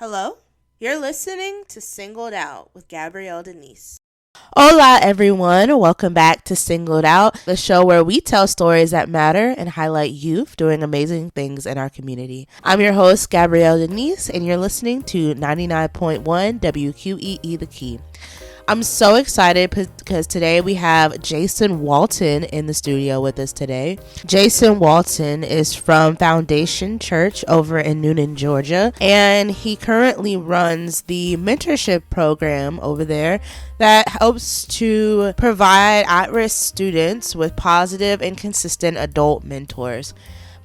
Hello? You're listening to Singled Out with Gabrielle Denise. Hola, everyone. Welcome back to Singled Out, the show where we tell stories that matter and highlight youth doing amazing things in our community. I'm your host, Gabrielle Denise, and you're listening to 99.1 WQEE The Key. I'm so excited because today we have Jason Walton in the studio with us today. Jason Walton is from Foundation Church over in Newnan, Georgia, and he currently runs the mentorship program over there that helps to provide at-risk students with positive and consistent adult mentors.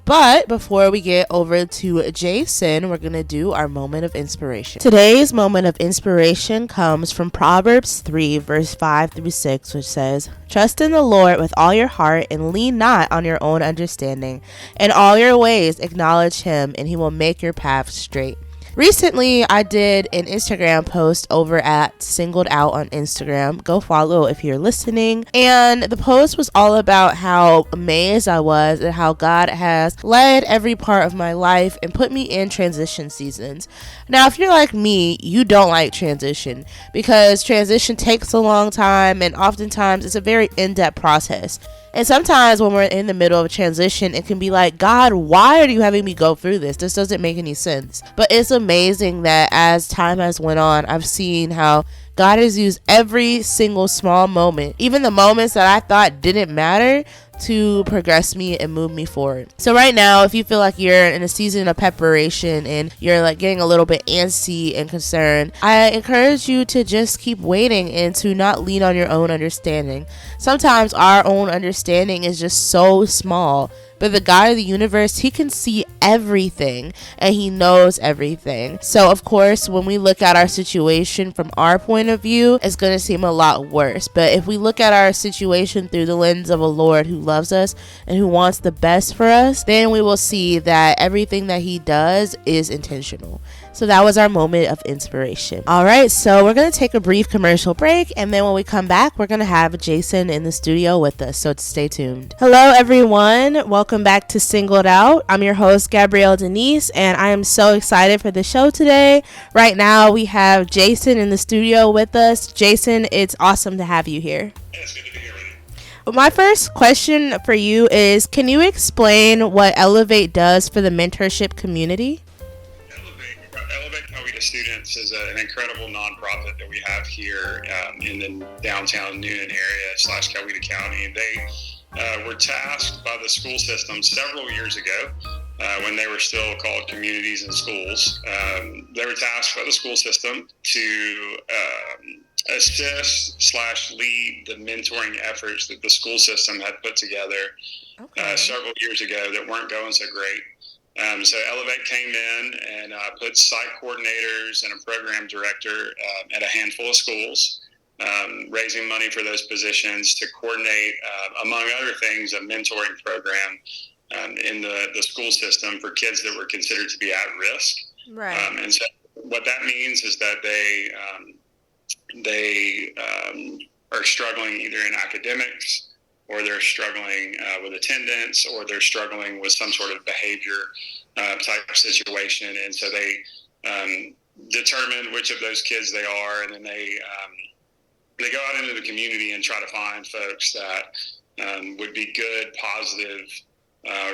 But before we get over to Jason, we're going to do our moment of inspiration. Today's moment of inspiration comes from Proverbs 3, verse 5 through 6, which says, "Trust in the Lord with all your heart and lean not on your own understanding. In all your ways acknowledge him, and he will make your path straight." Recently, I did an Instagram post over at Singled Out on Instagram. Go follow if you're listening. And the post was all about how amazed I was at how God has led every part of my life and put me in transition seasons. Now, if you're like me, you don't like transition because transition takes a long time and oftentimes it's a very in-depth process. And sometimes when we're in the middle of a transition, it can be like, God, why are you having me go through this? This doesn't make any sense. But it's amazing that as time has went on, I've seen how God has used every single small moment, even the moments that I thought didn't matter, to progress me and move me forward. So right now, if you feel like you're in a season of preparation and you're like getting a little bit antsy and concerned, I encourage you to just keep waiting and to not lean on your own understanding. Sometimes our own understanding is just so small, but the God of the universe, he can see everything and he knows everything. So of course, when we look at our situation from our point of view, it's going to seem a lot worse. But if we look at our situation through the lens of a Lord who loves us and who wants the best for us, then we will see that everything that he does is intentional. So that was our moment of inspiration. All right, so we're going to take a brief commercial break, and then when we come back, we're going to have Jason in the studio with us, so stay tuned. Hello, everyone. Welcome back to Singled Out. I'm your host, Gabrielle Denise, and I am so excited for the show today. Right now, we have Jason in the studio with us. Jason, it's awesome to have you here. Yeah, it's good to be here. My first question for you is, can you explain what Elevate does for the mentorship community? Elevate Coweta Students is an incredible nonprofit that we have here in the downtown Newnan area / Coweta County. They were tasked by the school system several years ago when they were still called communities and schools. They were tasked by the school system to assist / lead the mentoring efforts that the school system had put together several years ago that weren't going so great. So Elevate came in and put site coordinators and a program director at a handful of schools, raising money for those positions to coordinate, among other things, a mentoring program in the school system for kids that were considered to be at risk. Right. And so what that means is that they are struggling either in academics, or they're struggling with attendance, or they're struggling with some sort of behavior type situation. And so they determine which of those kids they are, and then they go out into the community and try to find folks that would be good, positive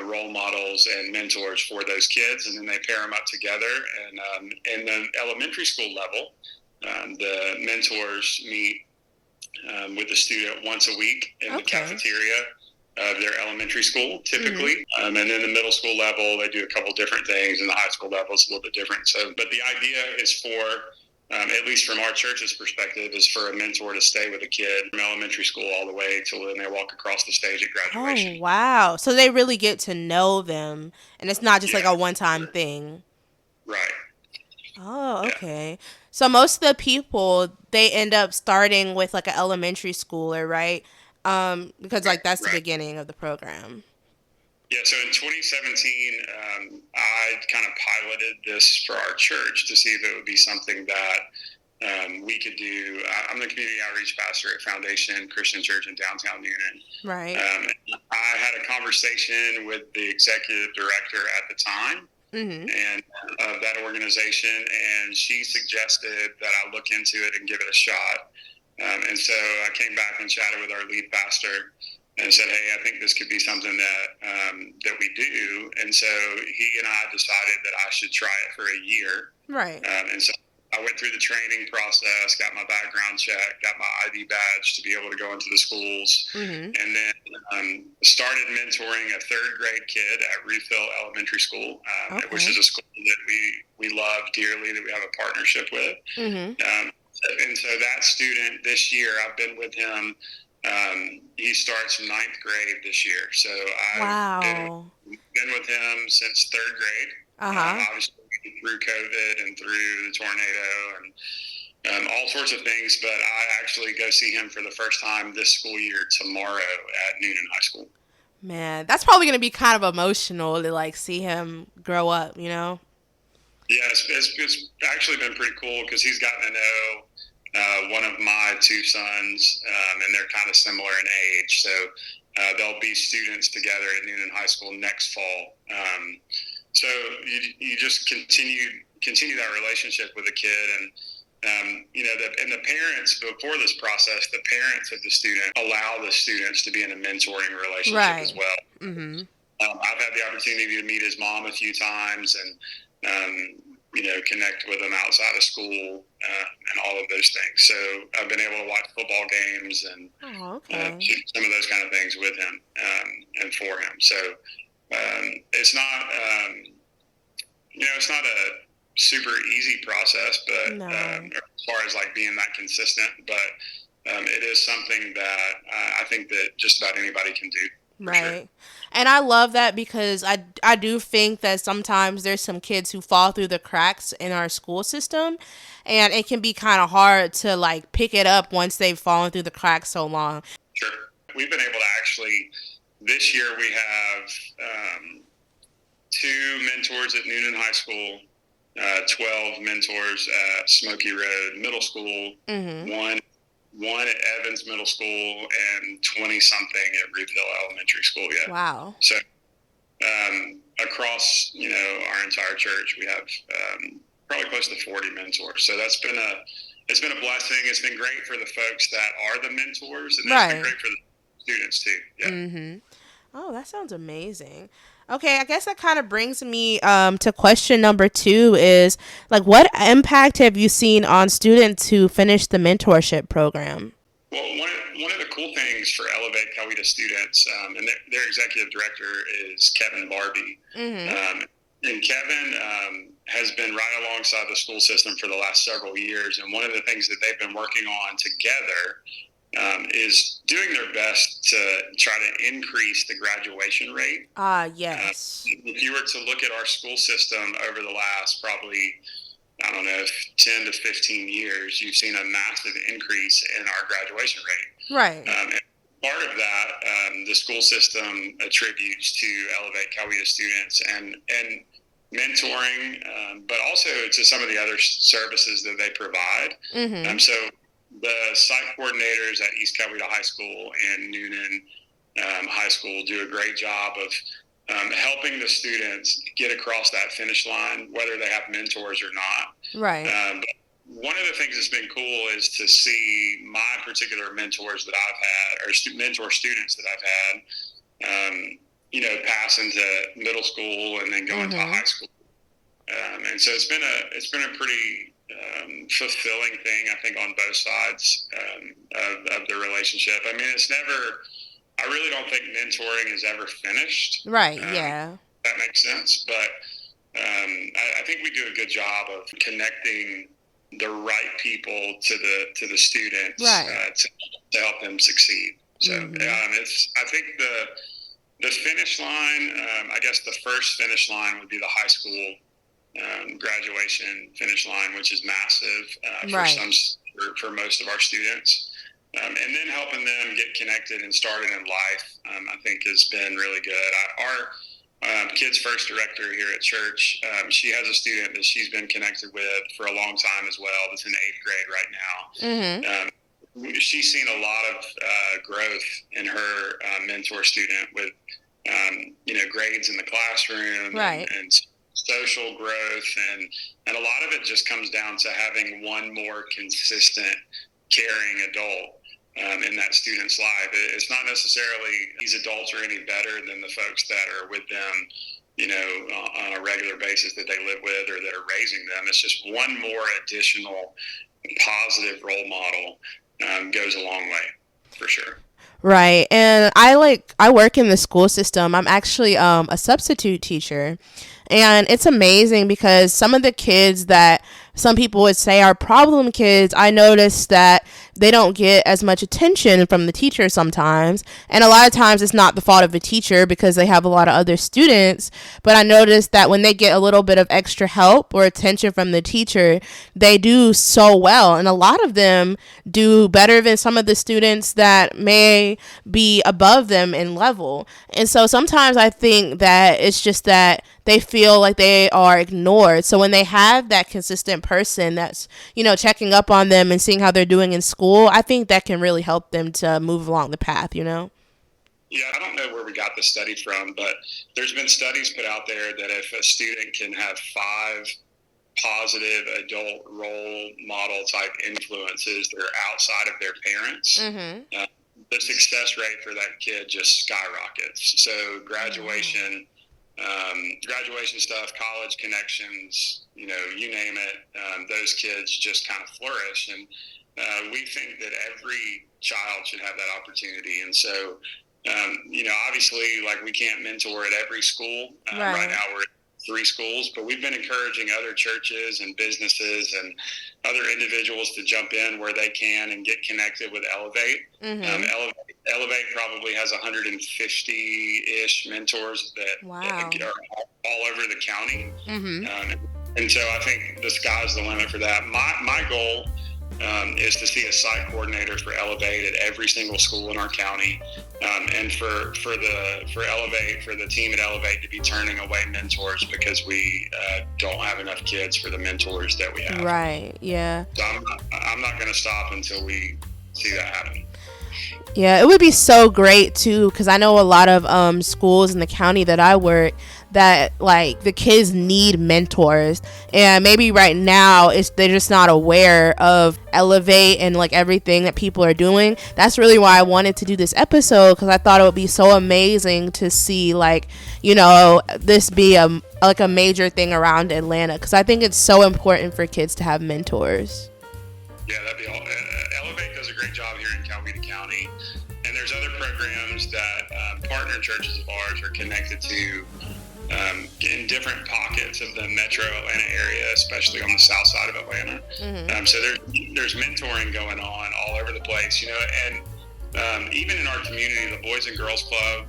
role models and mentors for those kids. And then they pair them up together. And in the elementary school level, the mentors meet with the student once a week in the cafeteria of their elementary school, typically. And then the middle school level, they do a couple different things, and the high school level is a little bit different. So, but the idea is for, at least from our church's perspective, is for a mentor to stay with a kid from elementary school all the way till when they walk across the stage at graduation. Oh, wow. So they really get to know them, and it's not just like a one-time thing. Right. Oh, okay. Yeah. So most of the people, they end up starting with like an elementary schooler, right? Because like that's the beginning of the program. Yeah, so in 2017, I kind of piloted this for our church to see if it would be something that we could do. I'm the community outreach pastor at Foundation Christian Church in downtown Newnan. Right. I had a conversation with the executive director at the time, and of that organization. organization, and she suggested that I look into it and give it a shot. And so I came back and chatted with our lead pastor and said, "Hey, I think this could be something that we do." And so he and I decided that I should try it for a year. Right. And so I went through the training process, got my background check, got my ID badge to be able to go into the schools, and then started mentoring a third grade kid at Refill Elementary School, which is a school that we love dearly, that we have a partnership with. And so that student this year, I've been with him. He starts ninth grade this year. So I've been with him since third grade. Obviously through COVID and through the tornado and all sorts of things. But I actually go see him for the first time this school year tomorrow at Noonan High School. Man, that's probably going to be kind of emotional to like see him grow up, you know? Yeah, it's actually been pretty cool because he's gotten to know one of my two sons, and they're kind of similar in age. So they'll be students together at Noonan High School next fall. So you just continue that relationship with the kid, and the parents, before this process, the parents of the student allow the students to be in a mentoring relationship as well. I've had the opportunity to meet his mom a few times, and connect with him outside of school, and all of those things. So I've been able to watch football games and some of those kind of things with him, and for him. So it's not it's not a super easy process, but as far as like being that consistent, but it is something that I think that just about anybody can do. Right. Sure. And I love that because I do think that sometimes there's some kids who fall through the cracks in our school system, and it can be kind of hard to like pick it up once they've fallen through the cracks so long. Sure. We've been able to actually, this year we have 2 mentors at Noonan High School, 12 mentors at Smoky Road Middle School, one at Evans Middle School, and 20-something at Refill Elementary School. Yeah. Wow. So across our entire church, we have probably close to 40 mentors. So it's been a blessing. It's been great for the folks that are the mentors, and it's been great for the students too. Yeah. Oh, that sounds amazing. Okay, I guess that kind of brings me to question number 2 is, like, what impact have you seen on students who finish the mentorship program? Well, one of the cool things for Elevate Coweta students, and their executive director is Kevin Barbie. And Kevin has been right alongside the school system for the last several years. And one of the things that they've been working on together is doing their best to try to increase the graduation rate. Yes. If you were to look at our school system over the last probably, 10 to 15 years, you've seen a massive increase in our graduation rate. Right. And part of that, the school system attributes to Elevate Coweta students and mentoring, but also to some of the other services that they provide. So the site coordinators at East Coweta High School and Noonan High School do a great job of helping the students get across that finish line, whether they have mentors or not. Right. But one of the things that's been cool is to see my particular mentors that I've had, or mentor students that I've had, pass into middle school and then go into high school. And so it's been a pretty fulfilling thing, I think, on both sides of the relationship. I mean, I really don't think mentoring is ever finished. Right. Yeah. That makes sense. But I think we do a good job of connecting the right people to the students, to help them succeed. So I think the finish line, I guess the first finish line would be the high school graduation finish line, which is massive for most of our students. And then helping them get connected and started in life, I think has been really good. Our Kids First director here at church, she has a student that she's been connected with for a long time as well, that's in 8th grade right now. She's seen a lot of growth in her mentor student with, grades in the classroom and social growth, and a lot of it just comes down to having one more consistent, caring adult in that student's life. It's not necessarily these adults are any better than the folks that are with them, on a regular basis that they live with or that are raising them. It's just one more additional positive role model goes a long way, for sure. Right. And I work in the school system. I'm actually a substitute teacher. And it's amazing because some of the kids that some people would say are problem kids, I noticed that they don't get as much attention from the teacher sometimes. And a lot of times it's not the fault of the teacher because they have a lot of other students. But I noticed that when they get a little bit of extra help or attention from the teacher, they do so well. And a lot of them do better than some of the students that may be above them in level. And so sometimes I think that it's just that they feel like they are ignored. So when they have that consistent person that's, checking up on them and seeing how they're doing in school, I think that can really help them to move along the path, Yeah, I don't know where we got the study from, but there's been studies put out there that if a student can have 5 positive adult role model type influences that are outside of their parents, the success rate for that kid just skyrockets. So graduation stuff, college connections, you name it, those kids just kind of flourish. And we think that every child should have that opportunity. And so, obviously, like, we can't mentor at every school. Right now we're at 3 schools, but we've been encouraging other churches and businesses and other individuals to jump in where they can and get connected with Elevate. Elevate probably has 150-ish mentors that are all over the county. And so I think the sky's the limit for that. My goal is to see a site coordinator for Elevate at every single school in our county, and for Elevate, for the team at Elevate to be turning away mentors because we don't have enough kids for the mentors that we have. Right. Yeah. So I'm not going to stop until we see that happen. Yeah, it would be so great too, because I know a lot of schools in the county that I work that, like, the kids need mentors, and maybe right now they're just not aware of Elevate and like everything that people are doing. That's really why I wanted to do this episode, because I thought it would be so amazing to see, like, this be a major thing around Atlanta, because I think it's so important for kids to have mentors. Yeah, that'd be all. Elevate does a great job here in Coweta County, and there's other programs that partner churches of ours are connected to in different pockets of the metro Atlanta area, especially on the south side of Atlanta. So there's mentoring going on all over the place, and even in our community, the Boys and Girls Club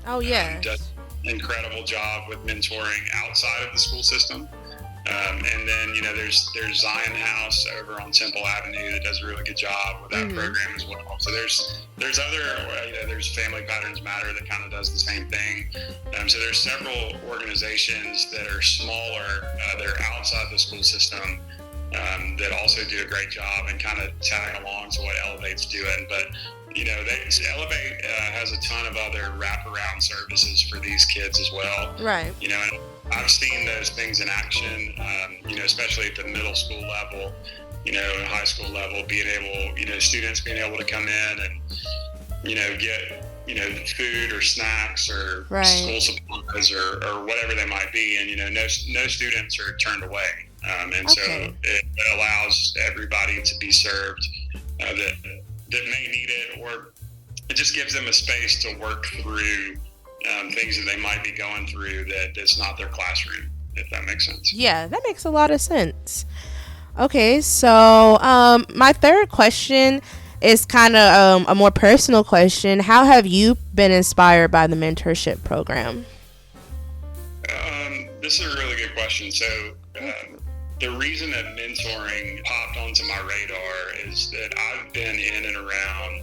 does an incredible job with mentoring outside of the school system. And then, there's Zion House over on Temple Avenue that does a really good job with that program as well. So there's other, there's Family Patterns Matter that kind of does the same thing. So there's several organizations that are smaller, that are outside the school system, that also do a great job and kind of tag along to what Elevate's doing. But Elevate has a ton of other wraparound services for these kids as well. Right. And I've seen those things in action, especially at the middle school level, and high school level, being able, students being able to come in and, get, food or snacks or school supplies or whatever they might be. And, no students are turned away. So it allows everybody to be served that may need it, or it just gives them a space to work through things that they might be going through that's not their classroom, if that makes sense. Yeah, that makes a lot of sense. Okay, so my third question is kind of a more personal question. How have you been inspired by the mentorship program? This is a really good question. So the reason that mentoring popped onto my radar is that I've been in and around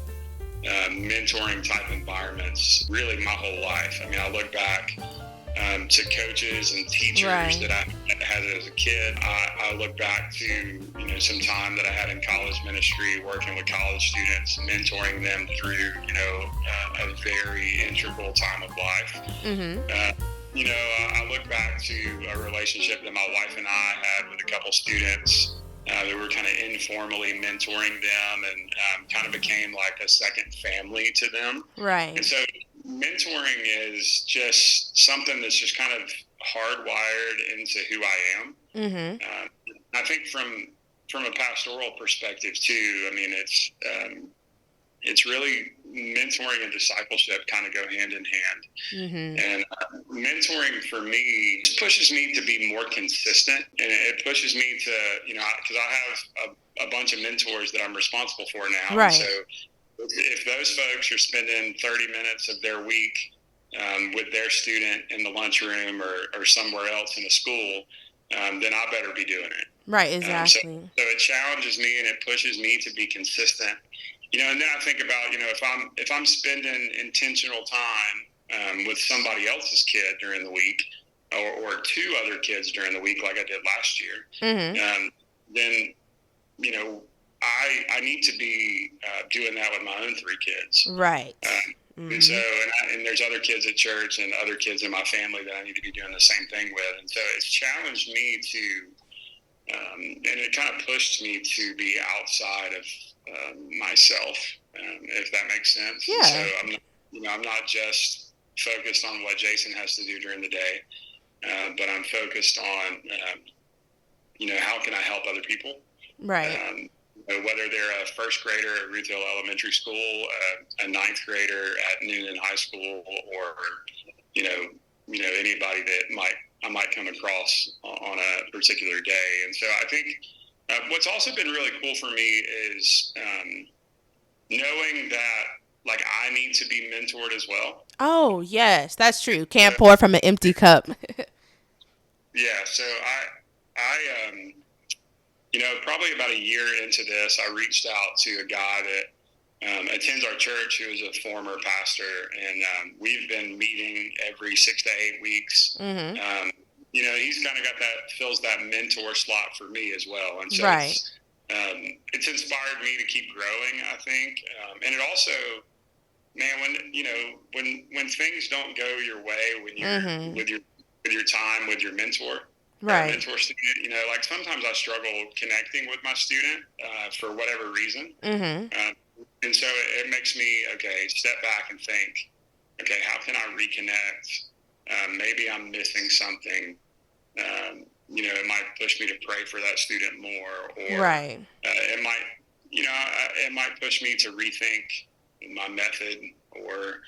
mentoring type environments really my whole life. I mean, I look back to coaches and teachers that I had as a kid. I look back to some time that I had in college ministry, working with college students, mentoring them through a very integral time of life. I look back to a relationship that my wife and I had with a couple students that were kind of informally mentoring them, and kind of became like a second family to them. Right. And so mentoring is just something that's just kind of hardwired into who I am. Mm-hmm. I think from a pastoral perspective too, I mean, it's really mentoring and discipleship kind of go hand in hand. Mm-hmm. And mentoring for me pushes me to be more consistent, and it pushes me to, because I have a bunch of mentors that I'm responsible for now. Right. And so if those folks are spending 30 minutes of their week with their student in the lunchroom or somewhere else in the school, then I better be doing it. Right, exactly. So it challenges me and it pushes me to be consistent. And then I think about, if I'm spending intentional time with somebody else's kid during the week, or two other kids during the week, like I did last year, Mm-hmm. then I need to be doing that with my own three kids. Right. Mm-hmm. And so, and there's other kids at church and other kids in my family that I need to be doing the same thing with. And so it's challenged me to, and it kind of pushed me to be outside of myself, if that makes sense. Yeah. And so I'm not just focused on what Jason has to do during the day, but I'm focused on, how can I help other people? Right. Whether they're a first grader at Ruthville Elementary School, a ninth grader at Noonan High School, or anybody that I might come across on a particular day. And so I think what's also been really cool for me is knowing that like I need to be mentored as well. Oh yes, that's true. Can't pour from an empty cup. Yeah. So I probably about a year into this, I reached out to a guy that attends our church, who is a former pastor, and we've been meeting every 6 to 8 weeks. Mm-hmm. He's kind of fills that mentor slot for me as well, and so right. It's inspired me to keep growing, I think, and it also, man, when things don't go your way, when you're Mm-hmm. with your time with your mentor. Right. Mentor student, like sometimes I struggle connecting with my student for whatever reason. Mm-hmm. And so it makes me, step back and think, how can I reconnect? Maybe I'm missing something. It might push me to pray for that student more, or right. It might push me to rethink my method or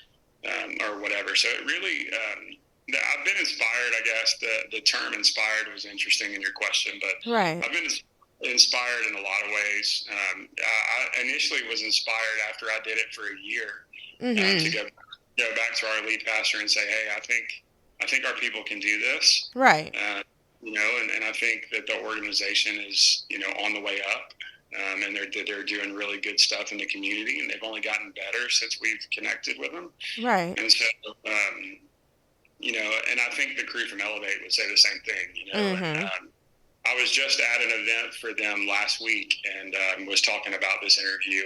whatever. So it really, I've been inspired, I guess. The term inspired was interesting in your question, but right. I've been inspired in a lot of ways. I initially was inspired after I did it for a year, Mm-hmm. to go back to our lead pastor and say, hey, I think our people can do this. Right. And I think that the organization is, on the way up. And they're doing really good stuff in the community, and they've only gotten better since we've connected with them. Right. And so, and I think the crew from Elevate would say the same thing, Mm-hmm. And, I was just at an event for them last week, and was talking about this interview,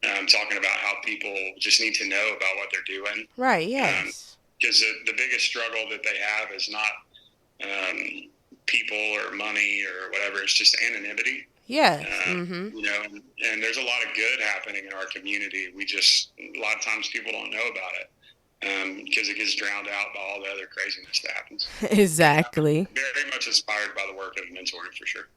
and talking about how people just need to know about what they're doing. Right, yes. Because the biggest struggle that they have is not people or money or whatever. It's just anonymity. Yeah. And there's a lot of good happening in our community. A lot of times people don't know about it. Because it gets drowned out by all the other craziness that happens. Exactly. Very much inspired by the work of mentoring, for sure.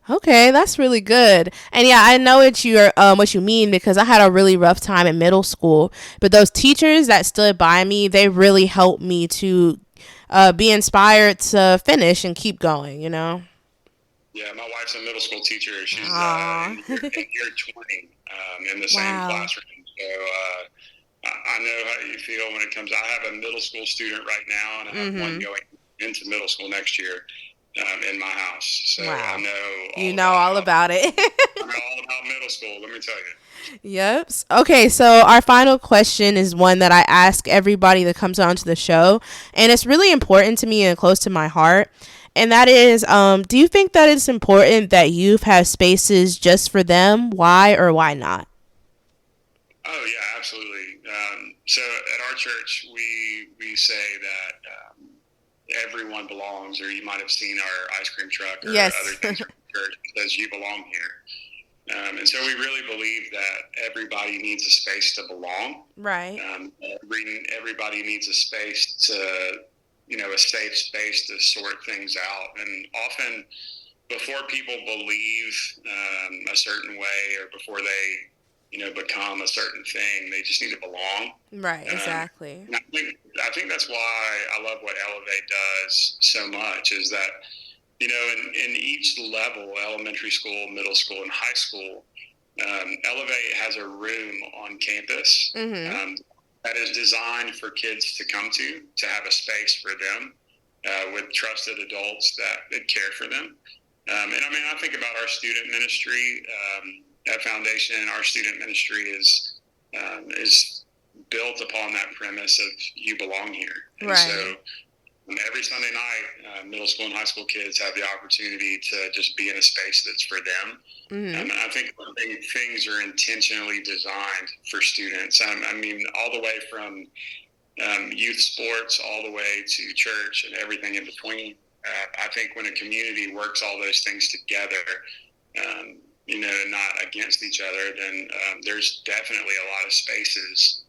Okay, that's really good. And yeah, I know what you mean, because I had a really rough time in middle school. But those teachers that stood by me, they really helped me to be inspired to finish and keep going, Yeah, my wife's a middle school teacher. She's in year 20 in the same classroom. So I know how you feel when it comes. I have a middle school student right now, and I have one going into middle school next year in my house. So I know all about it. I know all about middle school, let me tell you. Yep. Okay, so our final question is one that I ask everybody that comes onto the show, and it's really important to me and close to my heart. And that is, do you think that it's important that youth have spaces just for them? Why or why not? Oh, yeah, absolutely. So at our church, we say that everyone belongs, or you might have seen our ice cream truck or yes. other things at church that says you belong here. And so we really believe that everybody needs a space to belong. Right. Everybody needs a space to, a safe space to sort things out. And often before people believe a certain way, or before they, become a certain thing, they just need to belong. Right, exactly. I think that's why I love what Elevate does so much, is that, in each level, elementary school, middle school, and high school, Elevate has a room on campus that is designed for kids to come to have a space for them with trusted adults that care for them. And I think about our student ministry at Foundation. Our student ministry is built upon that premise of you belong here. And so every Sunday night, middle school and high school kids have the opportunity to just be in a space that's for them. And I think things are intentionally designed for students. All the way from youth sports all the way to church and everything in between. I think when a community works all those things together, not against each other, then there's definitely a lot of spaces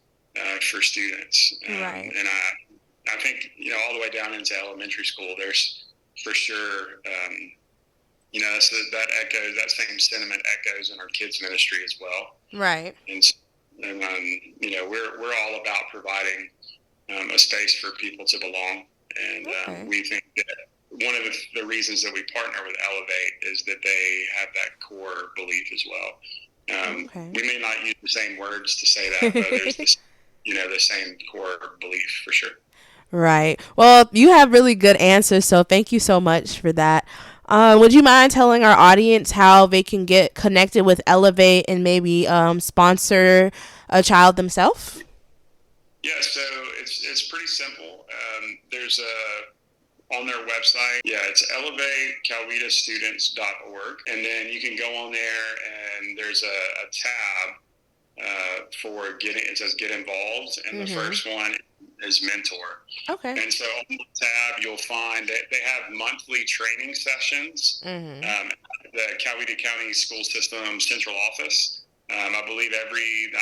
for students. Right. And I think, all the way down into elementary school, there's for sure, that same sentiment echoes in our kids ministry as well. Right. And we're all about providing a space for people to belong. And we think that one of the reasons that we partner with Elevate is that they have that core belief as well. We may not use the same words to say that, but there's this, the same core belief for sure. Right. Well, you have really good answers, so thank you so much for that. Would you mind telling our audience how they can get connected with Elevate and maybe sponsor a child themselves? Yeah, so it's pretty simple. There's on their website, it's elevatecowetastudents.org, and then you can go on there and there's a tab for it says get involved, and the first one is mentor. Okay. And so on the tab, you'll find that they have monthly training sessions at the Coweta County School System Central Office. I believe I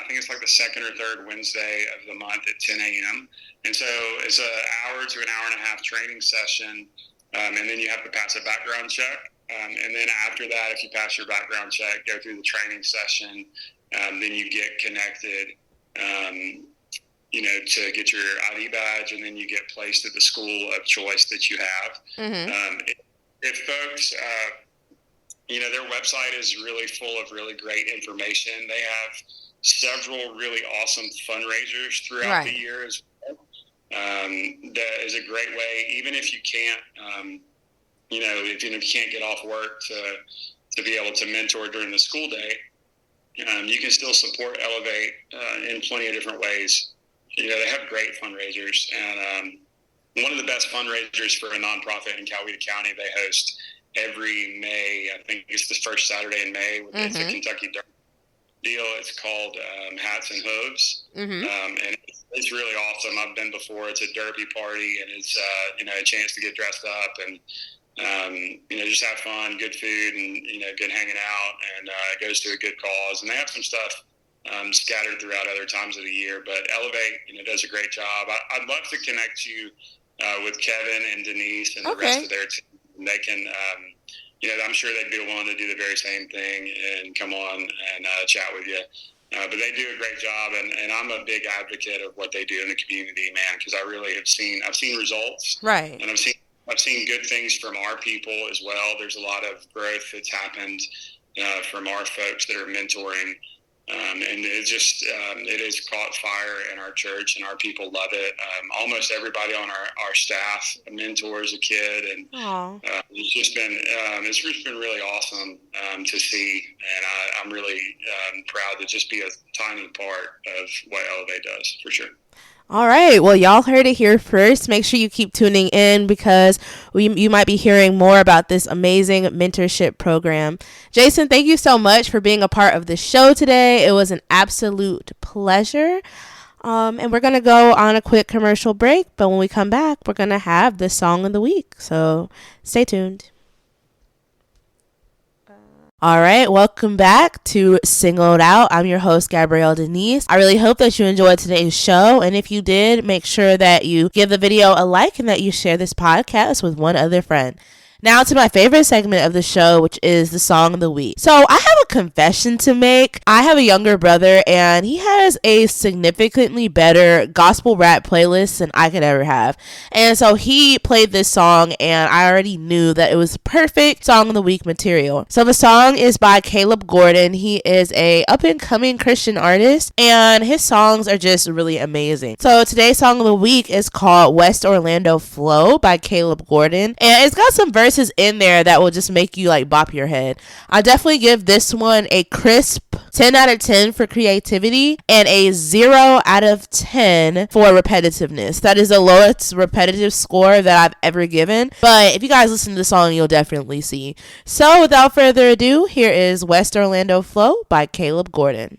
think it's like the second or third Wednesday of the month at 10 a.m. And so it's an hour to an hour and a half training session. And then you have to pass a background check. And then after that, if you pass your background check, go through the training session, then you get connected, to get your ID badge, and then you get placed at the school of choice that you have. If folks, their website is really full of really great information. They have several really awesome fundraisers throughout the year as well. That is a great way, even if you can't, if you can't get off work to be able to mentor during the school day, you can still support Elevate in plenty of different ways. They have great fundraisers, and one of the best fundraisers for a nonprofit in Coweta County, they host every May. I think it's the first Saturday in May. It's a Kentucky Derby deal. It's called Hats and Hooves, and it's really awesome. I've been before. It's a derby party, and it's a chance to get dressed up and just have fun, good food, and good hanging out. And it goes to a good cause. And they have some stuff scattered throughout other times of the year. But Elevate, does a great job. I'd love to connect you with Kevin and Denise and the rest of their team. They can, I'm sure they'd be willing to do the very same thing and come on and chat with you. But they do a great job, and I'm a big advocate of what they do in the community, man, because I really I've seen results, Right. and I've seen good things from our people as well. There's a lot of growth that's happened from our folks that are mentoring. And it has caught fire in our church, and our people love it. Almost everybody on our staff mentors a kid, and it's just been really awesome to see. And I'm really proud to just be a tiny part of what Elevate does, for sure. All right. Well, y'all heard it here first. Make sure you keep tuning in because you might be hearing more about this amazing mentorship program. Jason, thank you so much for being a part of the show today. It was an absolute pleasure. And we're going to go on a quick commercial break. But when we come back, we're going to have the song of the week. So stay tuned. All right, welcome back to Singled Out. I'm your host, Gabrielle Denise. I really hope that you enjoyed today's show. And if you did, make sure that you give the video a like and that you share this podcast with one other friend. Now to my favorite segment of the show, which is the song of the week. So I have a confession to make. I have a younger brother and he has a significantly better gospel rap playlist than I could ever have. And so he played this song and I already knew that it was perfect song of the week material. So the song is by Caleb Gordon. He is a up and coming Christian artist and his songs are just really amazing. So today's song of the week is called West Orlando Flow by Caleb Gordon. And it's got some verses in there that will just make you like bop your head. I definitely give this one a crisp 10 out of 10 for creativity and a 0 out of 10 for repetitiveness. That is the lowest repetitive score that I've ever given. But if you guys listen to the song, you'll definitely see. So without further ado, here is West Orlando Flow by Caleb Gordon.